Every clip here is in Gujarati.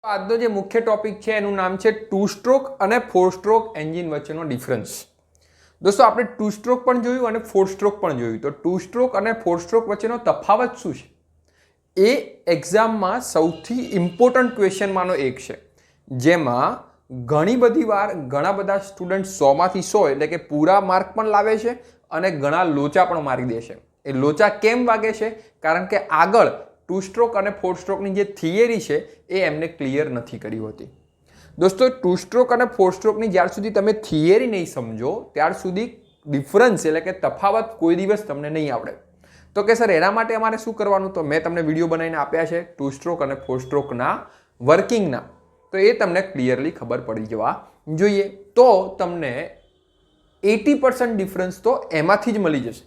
આજનો જે મુખ્ય ટોપિક છે એનું નામ છે ટુ સ્ટ્રોક અને ફોર સ્ટ્રોક એન્જિન વચ્ચેનો ડિફરન્સ. દોસ્તો આપણે ટુ સ્ટ્રોક પણ જોયું અને ફોર સ્ટ્રોક પણ જોયું. તો ટુ સ્ટ્રોક અને ફોર સ્ટ્રોક વચ્ચેનો તફાવત શું છે એ એક્ઝામમાં સૌથી ઇમ્પોર્ટન્ટ ક્વેશ્ચનમાંનો એક છે, જેમાં ઘણી બધી વાર ઘણા બધા સ્ટુડન્ટ 100માંથી 100 એટલે કે પૂરા માર્ક પણ લાવે છે અને ઘણા લોચા પણ મારી દે છે. એ લોચા કેમ વાગે છે? કારણ કે આગળ ટુ સ્ટ્રોક અને ફોર સ્ટ્રોકની જે થિયરી છે એ એમને ક્લિયર નથી કરી હોતી. દોસ્તો ટુ સ્ટ્રોક અને ફોર સ્ટ્રોકની જ્યાર સુધી તમે થિયરી નહીં સમજો ત્યાર સુધી ડિફરન્સ એટલે કે તફાવત કોઈ દિવસ તમને નહીં આવડે. તો કે સર એના માટે અમારે શું કરવાનું? તો મેં તમને વિડીયો બનાવીને આપ્યા છે ટુ સ્ટ્રોક અને ફોર સ્ટ્રોકના વર્કિંગના, તો એ તમને ક્લિયરલી ખબર પડી જવા જોઈએ. તો તમને 80% ડિફરન્સ તો એમાંથી જ મળી જશે.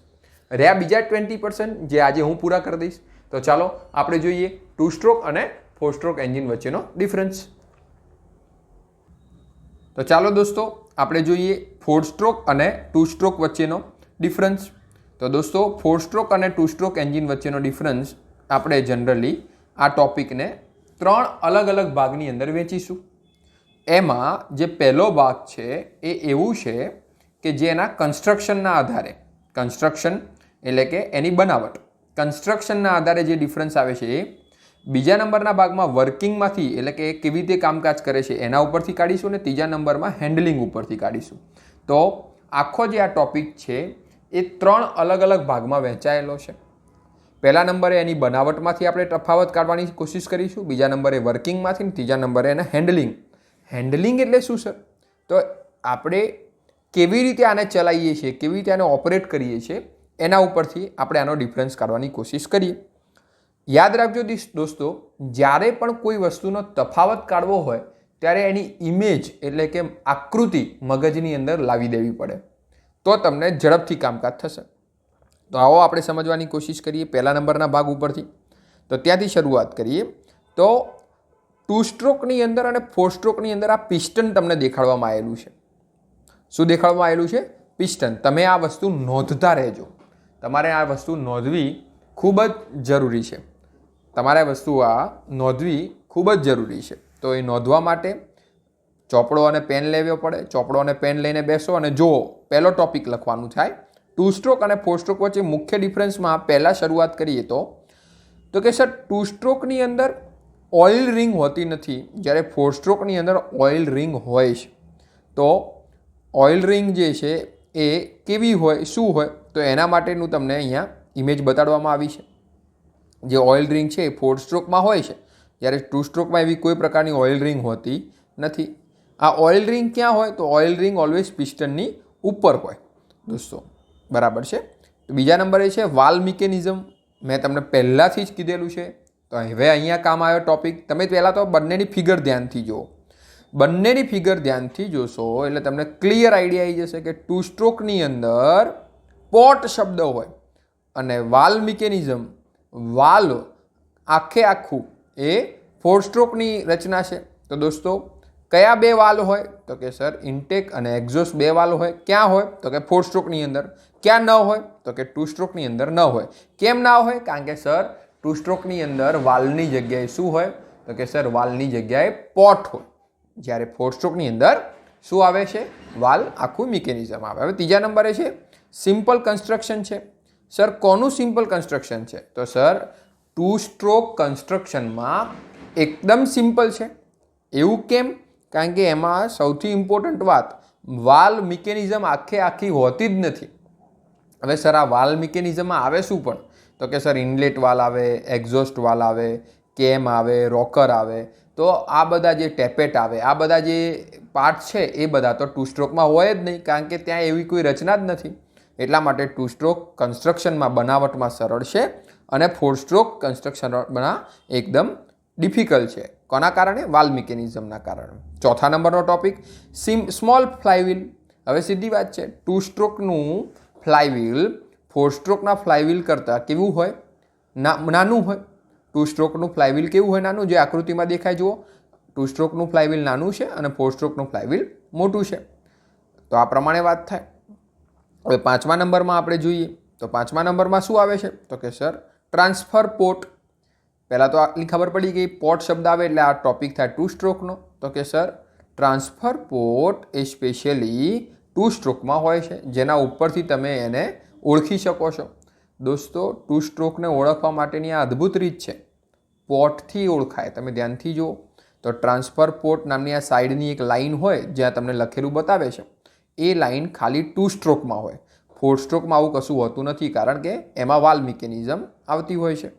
રહ્યા બીજા 20% જે આજે હું પૂરા કરી દઈશ. તો ચાલો આપણે જોઈએ ટુ સ્ટ્રોક અને ફોર સ્ટ્રોક એન્જિન વચ્ચેનો ડિફરન્સ. તો ચાલો દોસ્તો આપણે જોઈએ ફોર સ્ટ્રોક અને ટુ સ્ટ્રોક વચ્ચેનો ડિફરન્સ. તો દોસ્તો ફોર સ્ટ્રોક અને ટુ સ્ટ્રોક એન્જિન વચ્ચેનો ડિફરન્સ આપણે જનરલી આ ટોપિકને 3 અલગ અલગ ભાગની અંદર વહેંચીશું. એમાં જે પહેલો ભાગ છે એ એવું છે કે જે એના કન્સ્ટ્રક્શનના આધારે, કન્સ્ટ્રક્શન એટલે કે એની બનાવટ, કન્સ્ટ્રક્શનના આધારે જે ડિફરન્સ આવે છે એ. બીજા નંબરના ભાગમાં વર્કિંગમાંથી એટલે કે કેવી રીતે કામકાજ કરે છે એના ઉપરથી કાઢીશું, અને ત્રીજા નંબરમાં હેન્ડલિંગ ઉપરથી કાઢીશું. તો આખો જે આ ટોપિક છે એ 3 અલગ અલગ ભાગમાં વહેંચાયેલો છે. પહેલા નંબરે એની બનાવટમાંથી આપણે તફાવત કાઢવાની કોશિશ કરીશું, બીજા નંબરે વર્કિંગમાંથી, ત્રીજા નંબરે એના હેન્ડલિંગ. હેન્ડલિંગ એટલે શું સર? તો આપણે કેવી રીતે આને ચલાવીએ છીએ, કેવી રીતે આને ઓપરેટ કરીએ છીએ એના ઉપરથી આપણે આનો ડિફરન્સ કાઢવાની કોશિશ કરીએ. યાદ રાખજો દોસ્તો, જ્યારે પણ કોઈ વસ્તુનો તફાવત કાઢવો હોય ત્યારે એની ઇમેજ એટલે કે આકૃતિ મગજની અંદર લાવી દેવી પડે, તો તમને ઝડપથી કામકાજ થશે. તો આવો આપણે સમજવાની કોશિશ કરીએ પહેલા નંબરના ભાગ ઉપરથી. તો ત્યાંથી શરૂઆત કરીએ. તો ટુ સ્ટ્રોકની અંદર અને ફોર સ્ટ્રોકની અંદર આ પિસ્ટન તમને દેખાડવામાં આવેલું છે. શું દેખાડવામાં આવેલું છે? પિસ્ટન. તમે આ વસ્તુ નોંધતા રહેજો. તમારે આ વસ્તુ નોંધવી ખૂબ જ જરૂરી છે. તમારે આ વસ્તુ નોંધવી ખૂબ જ જરૂરી છે. તો એ નોંધવા માટે ચોપડો અને પેન લેવો પડે. ચોપડો અને પેન લઈને બેસો અને જુઓ પહેલો ટોપિક લખવાનું થાય. ટુ સ્ટ્રોક અને ફોર સ્ટ્રોક વચ્ચે મુખ્ય ડિફરન્સમાં પહેલાં શરૂઆત કરીએ તો કે સર ટુ સ્ટ્રોકની અંદર ઓઇલ રિંગ હોતી નથી, જ્યારે ફોર સ્ટ્રોકની અંદર ઓઇલ રિંગ હોય છે. તો ઓઇલ રિંગ જે છે એ કેવી હોય, શું હોય? તો એના માટેનું તમને અહીંયા ઇમેજ બતાડવામાં આવી છે. જે ઓઇલ રિંગ છે એ ફોર સ્ટ્રોકમાં હોય છે, જ્યારે ટુ સ્ટ્રોકમાં એવી કોઈ પ્રકારની ઓઇલ રિંગ હોતી નથી. આ ઓઇલ રિંગ ક્યાં હોય? તો ઓઇલ રિંગ ઓલવેઝ પિસ્ટનની ઉપર હોય દોસ્તો, બરાબર છે. બીજા નંબરે છે વાલ્વ મિકેનિઝમ. મેં તમને પહેલાંથી જ કીધેલું છે. તો હવે અહીંયા કામ આવ્યો ટોપિક. તમે પહેલાં તો બંનેની ફિગર ધ્યાનથી જુઓ. બંનેની ફિગર ધ્યાનથી જોશો એટલે તમને ક્લિયર આઈડિયા આવી જશે કે ટુ સ્ટ્રોકની અંદર પોટ શબ્દ હોય અને વાલ્વ મિકેનિઝમ, વાલ્વ આખું એ ફોર સ્ટ્રોકની રચના છે. તો દોસ્તો કયા બે વાલ્વ હોય? તો કે સર ઇન્ટેક અને એક્ઝોસ્ટ બે વાલ્વ હોય. ક્યાં હોય? તો કે ફોર સ્ટ્રોકની અંદર. ક્યાં ન હોય? તો કે ટુ સ્ટ્રોકની અંદર ન હોય. કેમ ના હોય? કારણ કે સર ટુ સ્ટ્રોકની અંદર વાલ્વની જગ્યાએ શું હોય? તો કે સર વાલ્વની જગ્યાએ પોટ હોય, જ્યારે ફોર સ્ટ્રોકની અંદર શું આવે છે? વાલ્વ આખું મિકેનિઝમ આવે. હવે ત્રીજા નંબરે છે સિમ્પલ કન્સ્ટ્રક્શન છે. સર કોનું સિમ્પલ કન્સ્ટ્રક્શન છે? તો સર ટુ સ્ટ્રોક કન્સ્ટ્રક્શનમાં એકદમ સિમ્પલ છે. એવું કેમ? કારણ કે એમાં સૌથી ઇમ્પોર્ટન્ટ વાત, વાલ્વ મિકેનિઝમ આખી હોતી જ નથી. હવે સર આ વાલ્વ મિકેનિઝમમાં આવે શું પણ? તો કે સર ઇનલેટ વાલ્વ આવે, એક્ઝોસ્ટ વાલ્વ આવે, કેમ આવે, રોકર આવે. તો આ બધા જે ટેપેટ આવે, આ બધા જે પાર્ટ છે એ બધા તો ટુ સ્ટ્રોકમાં હોય જ નહીં, કારણ કે ત્યાં એવી કોઈ રચના જ નથી. એટલા માટે ટુ સ્ટ્રોક કન્સ્ટ્રક્શનમાં બનાવટમાં સરળ છે અને ફોર સ્ટ્રોક કન્સ્ટ્રક્શનમાં એકદમ ડિફિકલ્ટ છે. કોના કારણે? વાલ્વ મિકેનિઝમના કારણે. ચોથા નંબરનો ટોપિક સ્મોલ ફ્લાયવ્હીલ. હવે સીધી વાત છે, ટુ સ્ટ્રોકનું ફ્લાયવ્હીલ ફોર સ્ટ્રોકના ફ્લાયવ્હીલ કરતાં કેવું હોય? નાનું હોય. ટુ સ્ટ્રોકનું ફ્લાયવ્હીલ કેવું હોય? નાનું. જે આકૃતિમાં દેખાય જુઓ, ટુ સ્ટ્રોકનું ફ્લાયવ્હીલ નાનું છે અને ફોર સ્ટ્રોકનું ફ્લાયવ્હીલ મોટું છે. તો આ પ્રમાણે વાત થાય. હવે પાંચમા નંબરમાં આપણે જોઈએ તો પાંચમા નંબરમાં શું આવે છે? તો કે સર ટ્રાન્સફર પોર્ટ. પહેલાં તો આટલી ખબર પડી ગઈ, પોટ શબ્દ આવે એટલે આ ટોપિક થાય ટુ સ્ટ્રોકનો. તો કે સર ટ્રાન્સફર પોટ એ સ્પેશિયલી ટુ સ્ટ્રોકમાં હોય છે, જેના ઉપરથી તમે એને ઓળખી શકો છો. દોસ્તો ટુ સ્ટ્રોકને ઓળખવા માટેની આ અદ્ભુત રીત છે, પોટથી ઓળખાય. તમે ધ્યાનથી જુઓ તો ટ્રાન્સફર પોટ નામની આ સાઈડની એક લાઇન હોય જ્યાં તમને લખેલું બતાવે છે, એ લાઇન ખાલી ટુ સ્ટ્રોકમાં હોય. 4 સ્ટ્રોકમાં આવું કશું હોતું નથી, કારણ કે એમાં વાલ્વ મિકેનિઝમ આવતી હોય છે.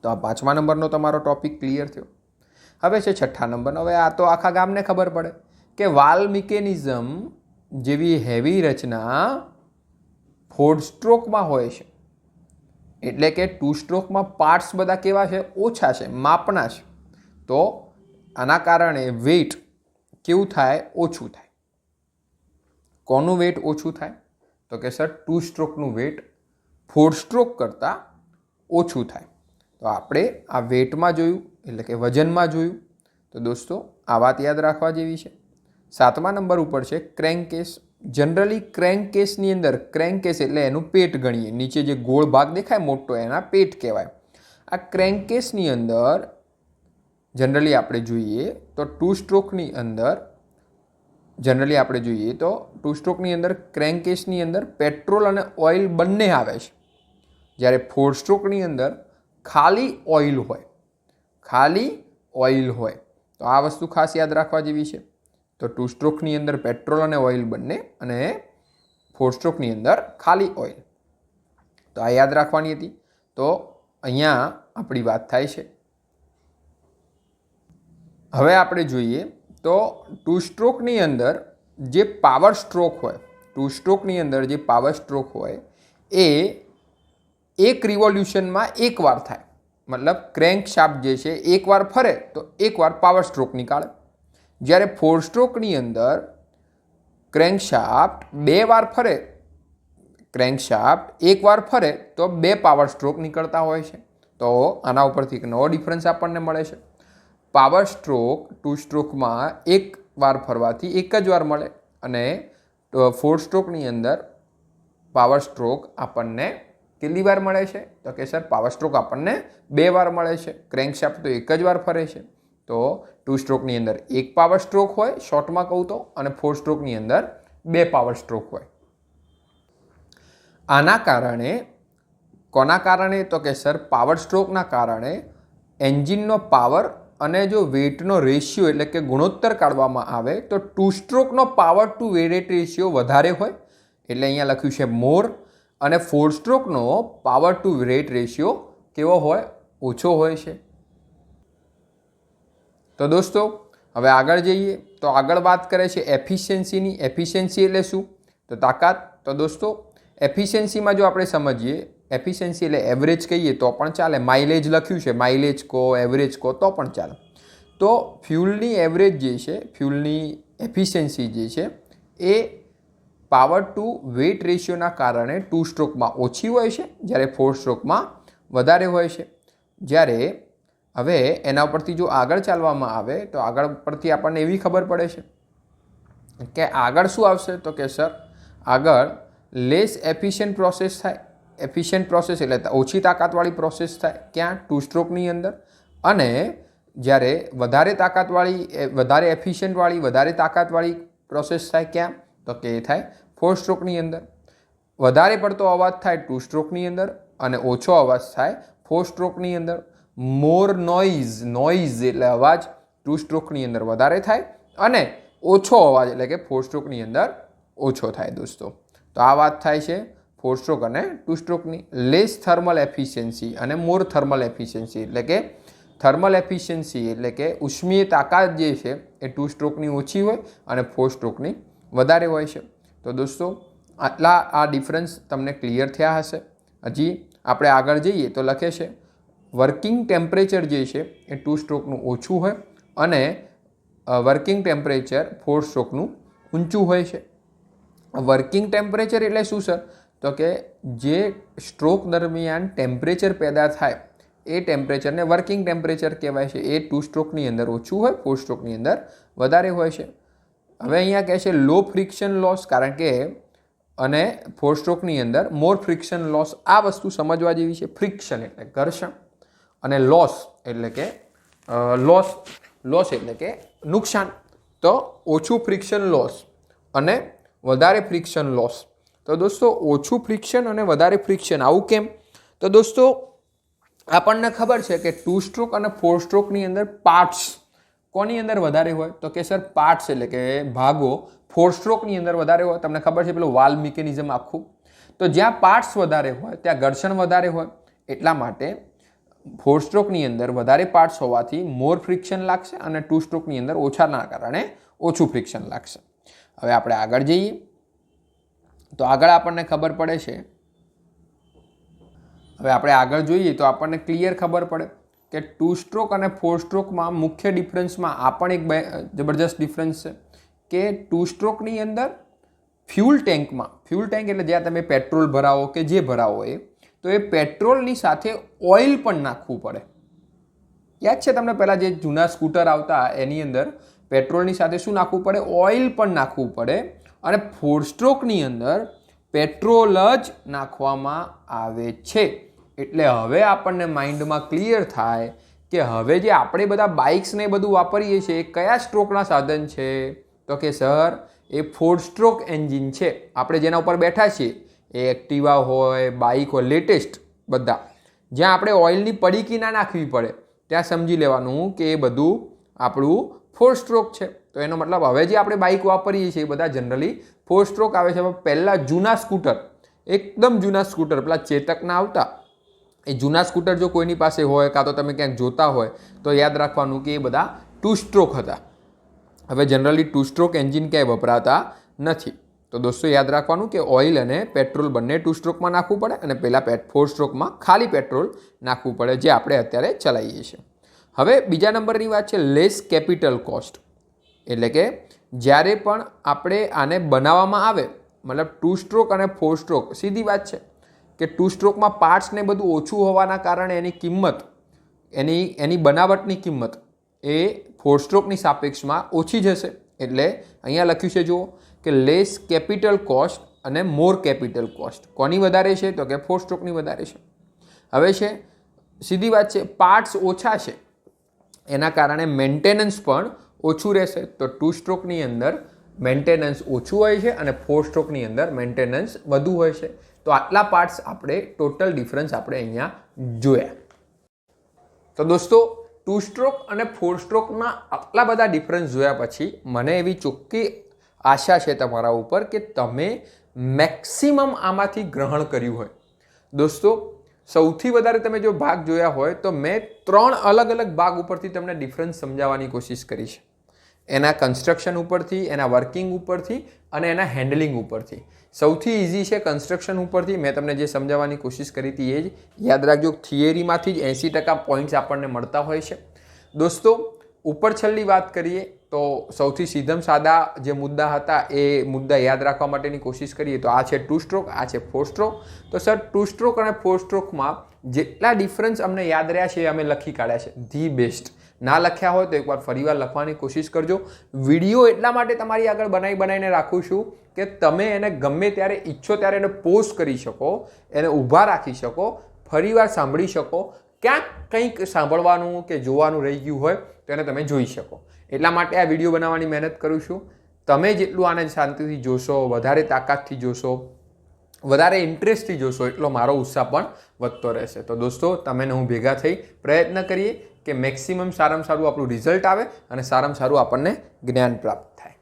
તો આ 5મા નંબરનો તમારો ટોપિક ક્લિયર થયો. હવે છે 6ઠ્ઠા નંબરનો. હવે આ તો આખા ગામને ખબર પડે કે વાલ્વ મિકેનિઝમ જેવી હેવી રચના 4 સ્ટ્રોકમાં હોય છે, એટલે કે ટુ સ્ટ્રોકમાં પાર્ટ્સ બધા કેવા છે? ઓછા છે, માપના છે. તો આના કારણે વેઇટ કેવું થાય? ઓછું થાય. કોનું વેઇટ ઓછું થાય? તો કે સર ટુ સ્ટ્રોકનું વેઇટ 4 સ્ટ્રોક કરતાં ઓછું થાય. તો આપણે આ વેઇટમાં જોયું, એટલે કે વજનમાં જોયું. તો દોસ્તો આ વાત યાદ રાખવા જેવી છે. 7મા નંબર ઉપર છે ક્રેન્ક કેસ. જનરલી ક્રેન્ક કેસની અંદર, ક્રેન્ક કેસ એટલે એનું પેટ ગણીએ, નીચે જે ગોળ ભાગ દેખાય મોટો એના પેટ કહેવાય. આ ક્રેન્ક કેસની અંદર જનરલી આપણે જોઈએ તો ટુ સ્ટ્રોકની અંદર ટુ સ્ટ્રોકની અંદર ક્રેન્ક કેસની અંદર પેટ્રોલ અને ઓઇલ બંને આવે છે, જ્યારે 4 સ્ટ્રોકની અંદર ખાલી ઓઇલ હોય. તો આ વસ્તુ ખાસ યાદ રાખવા જેવી છે. તો ટુ સ્ટ્રોકની અંદર પેટ્રોલ અને ઓઇલ બંને, અને 4 સ્ટ્રોકની અંદર ખાલી ઓઇલ. તો આ યાદ રાખવાની હતી. તો અહીંયા આપણી વાત થાય છે. હવે આપણે જોઈએ તો ટુ સ્ટ્રોકની અંદર જે પાવર સ્ટ્રોક હોય, એ એક રિવોલ્યુશનમાં એકવાર થાય. મતલબ ક્રેન્ક શાફ્ટ જે છે એકવાર ફરે તો એકવાર પાવર સ્ટ્રોક નીકાળે. જ્યારે 4 સ્ટ્રોકની અંદર ક્રેન્કશાફ્ટ એકવાર ફરે તો 2 પાવર સ્ટ્રોક નીકળતા હોય છે. તો આના ઉપરથી એક નવો ડિફરન્સ આપણને મળે છે. પાવર સ્ટ્રોક ટુ સ્ટ્રોકમાં એક વાર ફરવાથી એક જ વાર મળે, અને 4 સ્ટ્રોકની અંદર પાવર સ્ટ્રોક આપણને કેટલી વાર મળે છે? તો કે સર પાવર સ્ટ્રોક આપણને 2 વાર મળે છે. ક્રેન્કશાફ્ટ તો એક જ વાર ફરે છે. તો ટુ સ્ટ્રોકની અંદર એક પાવર સ્ટ્રોક હોય, શોર્ટમાં કહું તો, અને 4 સ્ટ્રોકની અંદર 2 પાવર સ્ટ્રોક હોય. આના કારણે, કોના કારણે? તો કે સર પાવર સ્ટ્રોકના કારણે એન્જિનનો પાવર અને જો વેઇટનો રેશિયો એટલે કે ગુણોત્તર કાઢવામાં આવે તો ટુ સ્ટ્રોકનો પાવર ટુ વેટ રેશિયો વધારે હોય, એટલે અહીંયા લખ્યું છે મોર, અને 4 સ્ટ્રોકનો પાવર ટુ વેટ રેશિયો કેવો હોય? ઓછો હોય છે. તો દોસ્તો હવે આગળ જઈએ તો આગળ વાત કરે છે એફિશિયન્સીની. એફિશિયન્સી એટલે શું? તો તાકાત. તો દોસ્તો એફિશિયન્સીમાં જો આપણે સમજીએ, એફિશિયન્સી એટલે એવરેજ કહીએ તો પણ ચાલે, માઇલેજ લખ્યું છે, માઇલેજ કહો, એવરેજ કહો તો પણ ચાલે. તો ફ્યુલની એવરેજ જે છે, ફ્યુલની એફિશિયન્સી જે છે, એ પાવર ટુ વેટ રેશિયોના કારણે ટુ સ્ટ્રોકમાં ઓછી હોય છે, જ્યારે 4 સ્ટ્રોકમાં વધારે હોય છે. જ્યારે હવે એના ઉપરથી જો આગળ ચાલવામાં આવે તો આગળ પરથી આપણને એવી ખબર પડે છે કે આગળ શું આવશે? તો કે સર આગળ લેસ એફિશિયન્ટ પ્રોસેસ થાય. એફિશિયન્ટ પ્રોસેસ એટલે ઓછી તાકાતવાળી પ્રોસેસ થાય. ક્યાં? ટુ સ્ટ્રોકની અંદર. અને જ્યારે વધારે તાકાતવાળી, વધારે એફિશિયન્ટવાળી, વધારે તાકાતવાળી પ્રોસેસ થાય ક્યાં? તો કે એ થાય 4 સ્ટ્રોકની અંદર. વધારે પડતો અવાજ થાય ટુ સ્ટ્રોકની અંદર, અને ઓછો અવાજ થાય 4 સ્ટ્રોકની અંદર. મોર નોઇઝ એટલે અવાજ ટુ સ્ટ્રોકની અંદર વધારે થાય, અને ઓછો અવાજ એટલે કે 4 સ્ટ્રોકની અંદર ઓછો થાય. દોસ્તો તો આ વાત થાય છે 4 સ્ટ્રોક અને ટુ સ્ટ્રોકની. લેસ થર્મલ એફિશિયન્સી અને મોર થર્મલ એફિશિયન્સી, એટલે કે થર્મલ એફિશિયન્સી એટલે કે ઉષ્મીય તાકાત જે છે એ ટુ સ્ટ્રોકની ઓછી હોય અને 4 સ્ટ્રોકની વધારે હોય છે. તો દોસ્તો આટલા આ ડિફરન્સ તમને ક્લિયર થયા હશે. હજી આપણે આગળ જઈએ તો લખે છે વર્કિંગ ટેમ્પરેચર જે છે એ ટુ સ્ટ્રોકનું ઓછું હોય, અને વર્કિંગ ટેમ્પરેચર 4 સ્ટ્રોકનું ઊંચું હોય છે. વર્કિંગ ટેમ્પરેચર એટલે શું સર? તો કે જે સ્ટ્રોક દરમિયાન ટેમ્પરેચર પેદા થાય એ ટેમ્પરેચરને વર્કિંગ ટેમ્પરેચર કહેવાય છે. એ ટુ સ્ટ્રોકની અંદર ઓછું હોય, 4 સ્ટ્રોકની અંદર વધારે હોય છે. હવે અહીંયા કહે છે લો ફ્રિક્શન લોસ, કારણ કે અને 4 સ્ટ્રોકની અંદર મોર ફ્રિક્શન લોસ. આ વસ્તુ સમજવા જેવી છે. ફ્રિક્શન એટલે ઘર્ષણ, અને લોસ એટલે કે લોસ એટલે કે નુકસાન. તો ઓછું ફ્રિક્શન લોસ અને વધારે ફ્રિક્શન લોસ. તો દોસ્તો ઓછું ફ્રિક્શન અને વધારે ફ્રિક્શન આવું કેમ? તો દોસ્તો આપણને ખબર છે કે 2 સ્ટ્રોક અને 4 સ્ટ્રોકની અંદર પાર્ટ્સ કોની અંદર વધારે હોય? તો કે સર પાર્ટ્સ એટલે કે ભાગો 4 સ્ટ્રોકની અંદર વધારે હોય. તમને ખબર છે પેલું વાલ્વ મિકેનિઝમ આખું. તો જ્યાં પાર્ટ્સ વધારે હોય ત્યાં ઘર્ષણ વધારે હોય. એટલા માટે 4 સ્ટ્રોકની અંદર વધારે પાર્ટ્સ હોવાથી મોર ફ્રિક્શન લાગશે અને 2 સ્ટ્રોકની અંદર ઓછાના કારણે ઓછું ફ્રિક્શન લાગશે. હવે આપણે આગળ જઈએ તો આગળ આપણને ખબર પડે છે, હવે આપણે આગળ જોઈએ તો આપણને ક્લિયર ખબર પડે કે 2 સ્ટ્રોક અને 4 સ્ટ્રોકમાં મુખ્ય ડિફરન્સમાં આ પણ એક જબરજસ્ત ડિફરન્સ છે કે 2 સ્ટ્રોકની અંદર ફ્યુલ ટેન્ક એટલે જ્યાં તમે પેટ્રોલ ભરાવો કે જે ભરાવો તો એ પેટ્રોલની સાથે ઓઇલ પણ નાખવું પડે. યાદ છે તમને પહેલાં જે જૂના સ્કૂટર આવતા એની અંદર પેટ્રોલની સાથે શું નાખવું પડે? ઓઇલ પણ નાખવું પડે. અને 4 સ્ટ્રોકની અંદર પેટ્રોલ જ નાખવામાં આવે છે. એટલે હવે આપણને માઇન્ડમાં ક્લિયર થાય કે હવે જે આપણે બધા બાઇક્સ ને બધું વાપરીએ છીએ એ કયા સ્ટ્રોકના સાધન છે? તો કે સર એ 4 સ્ટ્રોક એન્જિન છે. આપણે જેના ઉપર બેઠા છીએ એ એક્ટિવા હોય, બાઇક હોય, લેટેસ્ટ બધા જ્યાં આપણે ઓઇલની પડીકી ના નાખવી પડે ત્યાં સમજી લેવાનું કે એ બધું આપણું 4 સ્ટ્રોક છે. તો એનો મતલબ હવે જે આપણે બાઇક વાપરીએ છીએ એ બધા જનરલી 4 સ્ટ્રોક આવે છે. પહેલાં જૂના સ્કૂટર, એકદમ જૂના સ્કૂટર પેલા ચેતકના આવતા, એ જૂના સ્કૂટર જો કોઈની પાસે હોય કાં તો તમે ક્યાંક જોતા હોય તો યાદ રાખવાનું કે એ બધા 2 સ્ટ્રોક હતા. હવે જનરલી 2 સ્ટ્રોક એન્જિન ક્યાંય વપરાતા નથી. તો દોસ્તો યાદ રાખવાનું કે ઓઇલ અને પેટ્રોલ બંને 2 સ્ટ્રોકમાં નાખવું પડે અને પહેલાં 4 સ્ટ્રોકમાં ખાલી પેટ્રોલ નાખવું પડે જે આપણે અત્યારે ચલાવીએ છીએ. હવે બીજા નંબરની વાત છે લેસ કેપિટલ કોસ્ટ. એટલે કે જ્યારે પણ આપણે આને બનાવવામાં આવે, મતલબ 2 સ્ટ્રોક અને 4 સ્ટ્રોક, સીધી વાત છે કે 2 સ્ટ્રોકમાં પાર્ટ્સ ને બધું ઓછું હોવાના કારણે એની કિંમત, એની બનાવટની કિંમત એ 4 સ્ટ્રોકની સાપેક્ષમાં ઓછી જશે. એટલે અહીંયા લખ્યું છે જુઓ કે લેસ કેપિટલ કોસ્ટ અને મોર કેપિટલ કોસ્ટ. કોની વધારે છે? તો કે 4 સ્ટ્રોકની વધારે છે. હવે છે સીધી વાત છે પાર્ટ્સ ઓછા છે એના કારણે મેન્ટેનન્સ પણ ઓછું રહેશે. તો 2 સ્ટ્રોકની અંદર મેન્ટેનન્સ ઓછું હોય છે અને 4 સ્ટ્રોકની અંદર મેન્ટેનન્સ વધુ હોય છે. તો આટલા પાર્ટ્સ આપણે ટોટલ ડિફરન્સ આપણે અહીંયા જોયા. તો દોસ્તો 2 સ્ટ્રોક અને 4 સ્ટ્રોકના આટલા બધા ડિફરન્સ જોયા પછી મને એવી ચોખ્ખી આશા છે તમારા ઉપર કે તમે મેક્સિમમ આમાંથી ગ્રહણ કર્યું હોય. દોસ્તો સૌથી વધારે તમે જો ભાગ જોયા હોય તો મેં 3 અલગ અલગ ભાગ ઉપરથી તમને ડિફરન્સ સમજાવવાની કોશિશ કરી છે. એના કન્સ્ટ્રક્શન ઉપરથી, એના વર્કિંગ ઉપરથી અને એના હેન્ડલિંગ ઉપરથી. સૌથી ઇઝી છે કન્સ્ટ્રક્શન ઉપરથી. મેં તમને જે સમજાવવાની કોશિશ કરી હતી એ જ યાદ રાખજો. થિયરીમાંથી જ 80% પોઈન્ટ્સ આપણને મળતા હોય છે. દોસ્તો ઉપર છેલ્લી વાત કરીએ તો સૌથી સીધમ સાદા જે મુદ્દા હતા એ મુદ્દા યાદ રાખવા માટેની કોશિશ કરીએ તો આ છે 2 સ્ટ્રોક, આ છે 4 સ્ટ્રોક. તો સર 2 સ્ટ્રોક અને 4 સ્ટ્રોકમાં જેટલા ડિફરન્સ અમને યાદ રહ્યા છે એ અમે લખી કાઢ્યા છે. The best. ના લખ્યા હોય તો એકવાર ફરીવાર લખવાની કોશિશ કરજો. વિડીયો એટલા માટે તમારી આગળ બનાવીને રાખું છું કે તમે એને ગમે ત્યારે ઈચ્છો ત્યારે એને પોઝ કરી શકો, એને ઊભા રાખી શકો, ફરીવાર સાંભળી શકો. ક્યાંક કંઈક સાંભળવાનું કે જોવાનું રહી ગયું હોય તો એને તમે જોઈ શકો. એટલા માટે આ વિડીયો બનાવવાની મહેનત કરું છું. તમે જેટલું આને શાંતિથી જોશો, વધારે તાકાતથી જોશો, વધારે ઇન્ટરેસ્ટથી જોશો એટલો મારો ઉત્સાહ પણ વધતો રહેશે. તો દોસ્તો તમે હું ભેગા થઈ પ્રયત્ન કરીએ કે મેક્સિમમ સારામાં સારું આપણું રિઝલ્ટ આવે અને સારામાં સારું આપણને જ્ઞાન પ્રાપ્ત થાય.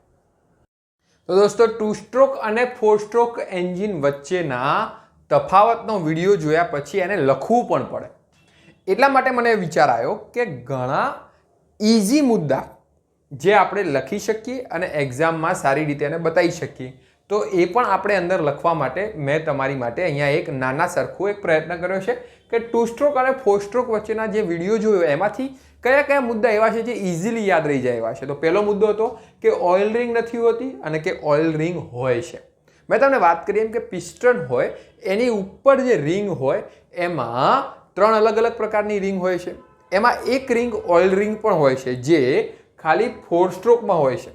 તો દોસ્તો 2 સ્ટ્રોક અને 4 સ્ટ્રોક એન્જિન વચ્ચેના તફાવતનો વિડીયો જોયા પછી એને લખવું પણ પડે. એટલા માટે મને વિચાર આવ્યો કે ઘણા ઇઝી મુદ્દા જે આપણે લખી શકીએ અને એક્ઝામમાં સારી રીતે એને બતાવી શકીએ તો એ પણ આપણે અંદર લખવા માટે મેં તમારી માટે અહીંયા એક નાના સરખું એક પ્રયત્ન કર્યો છે કે 2 સ્ટ્રોક અને 4 સ્ટ્રોક વચ્ચેના જે વિડીયો જોયો એમાંથી કયા કયા મુદ્દા એવા છે જે ઇઝીલી યાદ રહી જાય એવા છે. તો પહેલો મુદ્દો હતો કે ઓઇલ રિંગ નથી હોતી અને કે ઓઇલ રિંગ હોય છે. મેં તમને વાત કરી એમ કે પિસ્ટન હોય એની ઉપર જે રિંગ હોય એમાં 3 અલગ અલગ પ્રકારની રિંગ હોય છે. એમાં એક રિંગ ઓઇલ રિંગ પણ હોય છે જે ખાલી 4 સ્ટ્રોકમાં હોય છે.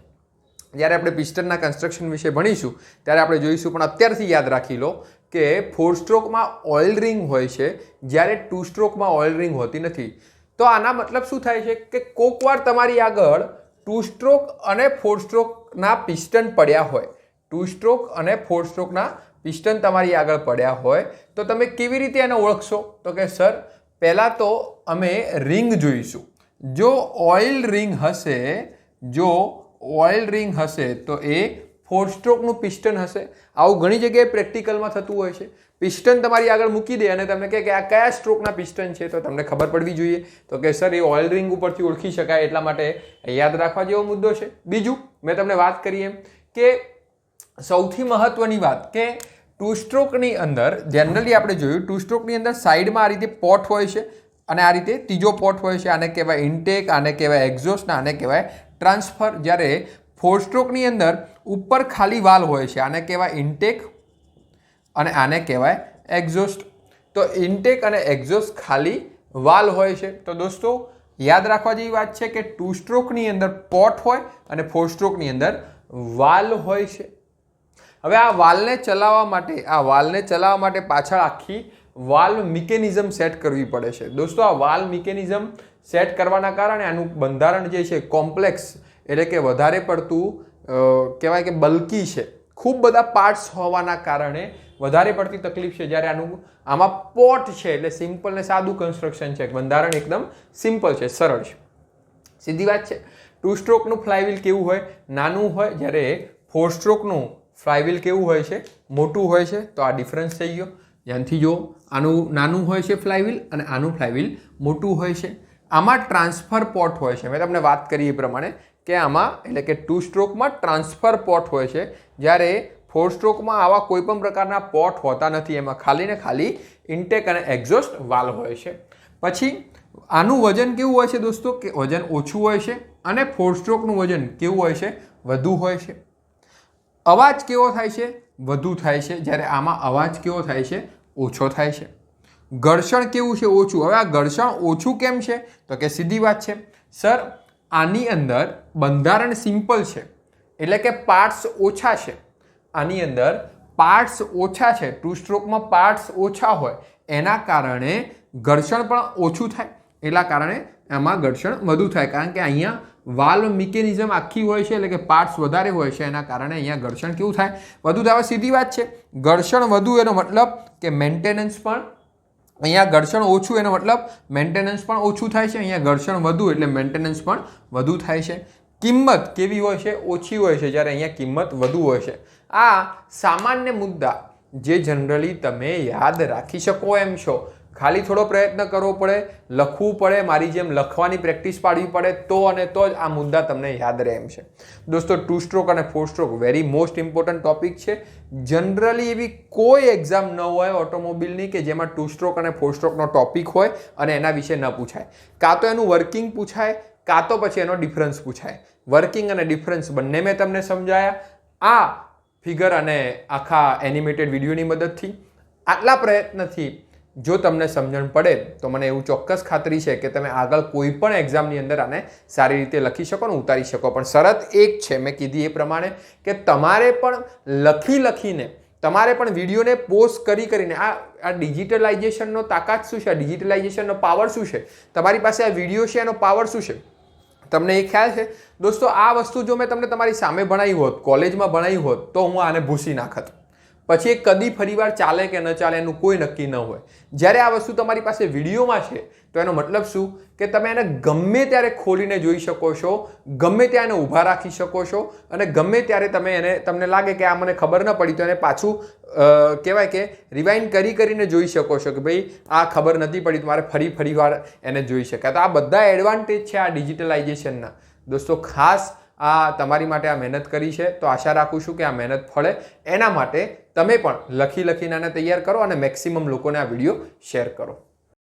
જ્યારે આપણે પિસ્ટનના કન્સ્ટ્રક્શન વિશે ભણીશું ત્યારે આપણે જોઈશું, પણ અત્યારથી યાદ રાખી લો કે 4 સ્ટ્રોકમાં ઓઇલ રિંગ હોય છે, જ્યારે 2 સ્ટ્રોકમાં ઓઇલ રિંગ હોતી નથી. તો આના મતલબ શું થાય છે કે કોક વાર તમારી આગળ 2 સ્ટ્રોક અને 4 સ્ટ્રોકના પિસ્ટન પડ્યા હોય, 2 સ્ટ્રોક અને 4 સ્ટ્રોકના પિસ્ટન તમારી આગળ પડ્યા હોય તો તમે કેવી રીતે એને ઓળખશો? તો કે સર પહેલાં તો અમે રિંગ જોઈશું. જો ઓઇલ રિંગ હશે તો એ 4 સ્ટ્રોકનું પિસ્ટન હશે. આવું ઘણી જગ્યાએ પ્રેક્ટિકલમાં થતું હોય છે. પિસ્ટન તમારી આગળ મૂકી દે અને તમને કહે કે આ કયા સ્ટ્રોકના પિસ્ટન છે, તો તમને ખબર પડવી જોઈએ. તો કે સર એ ઓઇલ રિંગ ઉપરથી ઓળખી શકાય, એટલા માટે યાદ રાખવા જેવો મુદ્દો છે. બીજું મેં તમને વાત કરી એમ કે સૌથી મહત્વની વાત કે 2 સ્ટ્રોકની અંદર જનરલી આપણે જોયું 2 સ્ટ્રોકની અંદર સાઈડમાં આ રીતે પોટ હોય છે અને આ રીતે ત્રીજો પોટ હોય છે. આને કહેવાય ઇન્ટેક, આને કહેવાય એક્ઝોસ્ટ, આને કહેવાય ટ્રાન્સફર. જ્યારે 4 સ્ટ્રોકની અંદર ઉપર ખાલી વાલ હોય છે, આને કહેવાય ઇન્ટેક અને આને કહેવાય એક્ઝોસ્ટ. તો ઇન્ટેક અને એક્ઝોસ્ટ ખાલી વાલ હોય છે. તો દોસ્તો યાદ રાખવા જેવી વાત છે કે 2 સ્ટ્રોકની અંદર પોટ હોય અને 4 સ્ટ્રોકની અંદર વાલ હોય છે. હવે આ વાલને ચલાવવા માટે પાછળ આખી વાલ્વ મિકેનિઝમ સેટ કરવી પડે છે. દોસ્તો આ વાલ્વ મિકેનિઝમ સેટ કરવાના કારણે આનું બંધારણ જે છે કોમ્પ્લેક્સ, એટલે કે વધારે પડતું કહેવાય કે બલ્કી છે. ખૂબ બધા પાર્ટ્સ હોવાના કારણે વધારે પડતી તકલીફ છે. જ્યારે આમાં પોટ છે એટલે સિમ્પલ ને સાદું કન્સ્ટ્રક્શન છે, બંધારણ એકદમ સિમ્પલ છે, સરળ છે, સીધી વાત છે. 2 સ્ટ્રોકનું ફ્લાયવ્હીલ કેવું હોય? નાનું હોય. જ્યારે 4 સ્ટ્રોકનું ફ્લાયવ્હીલ કેવું હોય છે? મોટું હોય છે. તો આ ડિફરન્સ થઈ ગયો. ધ્યાનથી જો, આનું નાનું હોય છે ફ્લાયવ્હીલ અને આનું ફ્લાયવ્હીલ મોટું હોય છે. આમાં ટ્રાન્સફર પોટ હોય છે. મેં તમને વાત કરી એ પ્રમાણે કે આમાં એટલે કે 2 સ્ટ્રોકમાં ટ્રાન્સફર પોટ હોય છે, જ્યારે 4 સ્ટ્રોકમાં આવા કોઈ પણ પ્રકારના પોટ હોતા નથી. એમાં ખાલી ને ખાલી ઇન્ટેક અને એક્ઝોસ્ટ વાલ્વ હોય છે. પછી આનું વજન કેવું હોય છે દોસ્તો? કે વજન ઓછું હોય છે અને 4 સ્ટ્રોકનું વજન કેવું હોય છે? વધુ હોય છે. અવાજ કેવો થાય છે? વધુ થાય છે. જ્યારે આમાં અવાજ કેવો થાય છે? ઓછો થાય છે. ઘર્ષણ કેવું છે? ઓછું. હવે આ ઘર્ષણ ઓછું કેમ છે? તો કે સીધી વાત છે સર, આની અંદર બંધારણ સિમ્પલ છે, એટલે કે પાર્ટ્સ ઓછા છે. આની અંદર પાર્ટ્સ ઓછા છે. 2 સ્ટ્રોકમાં પાર્ટ્સ ઓછા હોય એના કારણે ઘર્ષણ પણ ઓછું થાય, એટલા કારણે એમાં ઘર્ષણ વધુ થાય. કારણ કે અહીંયા વાલ્વ મિકેનિઝમ આખી હોય છે, એટલે કે પાર્ટ્સ વધારે હોય છે, એના કારણે અહીંયા ઘર્ષણ કેવું થાય? વધુ થાય. સીધી વાત છે. ઘર્ષણ વધુ એનો મતલબ કે મેન્ટેનન્સ પણ, અહીંયા ઘર્ષણ ઓછું એનો મતલબ મેન્ટેનન્સ પણ ઓછું થાય છે. અહીંયા ઘર્ષણ વધુ એટલે મેન્ટેનન્સ પણ વધુ થાય છે. કિંમત કેવી હોય છે? ઓછી હોય છે, જ્યારે અહીંયા કિંમત વધુ હોય છે. આ સામાન્ય મુદ્દા જે જનરલી તમે યાદ રાખી શકો એમ છો. ખાલી થોડો પ્રયત્ન કરવો પડે, લખવું પડે, મારી જેમ લખવાની પ્રેક્ટિસ પાડવી પડે તો જ આ મુદ્દા તમને યાદ રહે એમ છે. દોસ્તો 2 સ્ટ્રોક અને 4 stroke very most important topic છે. જનરલી એવી કોઈ એક્ઝામ ન હોય ઓટોમોબિલની કે જેમાં 2 સ્ટ્રોક અને 4 સ્ટ્રોકનો ટોપિક હોય અને એના વિશે ન પૂછાય. કાં તો એનું વર્કિંગ પૂછાય, કાં તો પછી એનો ડિફરન્સ પૂછાય. વર્કિંગ અને ડિફરન્સ બંને મેં તમને સમજાયા આ ફિગર અને આખા એનિમેટેડ વિડીયોની મદદથી. આટલા પ્રયત્નથી જો તમને સમજણ પડે તો મને એવું ચોક્કસ ખાતરી છે કે તમે આગળ કોઈ પણ એક્ઝામની અંદર આને સારી રીતે લખી શકો ને ઉતારી શકો. પણ શરત એક છે, મેં કીધી એ પ્રમાણે, કે તમારે પણ લખીને તમારે પણ વિડીયોને પોસ્ટ કરીને આ ડિજિટલાઇઝેશનનો તાકાત શું છે? આ ડિજિટલાઇઝેશનનો પાવર શું છે? તમારી પાસે આ વિડીયો છે એનો પાવર શું છે? તમને એ ખ્યાલ છે? દોસ્તો આ વસ્તુ જો મેં તમને તમારી સામે ભણાવી હોત, કોલેજમાં ભણાવી હોત, તો હું આને ભૂસી નાખત. પછી એ કદી ફરીવાર ચાલે કે ન ચાલે એનું કોઈ નક્કી ન હોય. જ્યારે આ વસ્તુ તમારી પાસે વિડીયોમાં છે તો એનો મતલબ શું? કે તમે એને ગમે ત્યારે ખોલીને જોઈ શકો છો, ગમે ત્યાં એને ઊભા રાખી શકો છો અને ગમે ત્યારે તમને લાગે કે આ મને ખબર ન પડી તો એને પાછું કહેવાય કે રિવાઇન્ડ કરીને જોઈ શકો છો કે ભાઈ આ ખબર નથી પડી, તમારે ફરીવાર એને જોઈ શકાય. તો આ બધા એડવાન્ટેજ છે આ ડિજિટલાઇઝેશનના. દોસ્તો ખાસ આ તમારી માટે આ મહેનત કરી છે, તો આશા રાખું છું કે આ મહેનત ફળે. એના માટે તમે પણ લખીને આને તૈયાર કરો અને મેક્સિમમ લોકોને આ વિડીયો શેર કરો.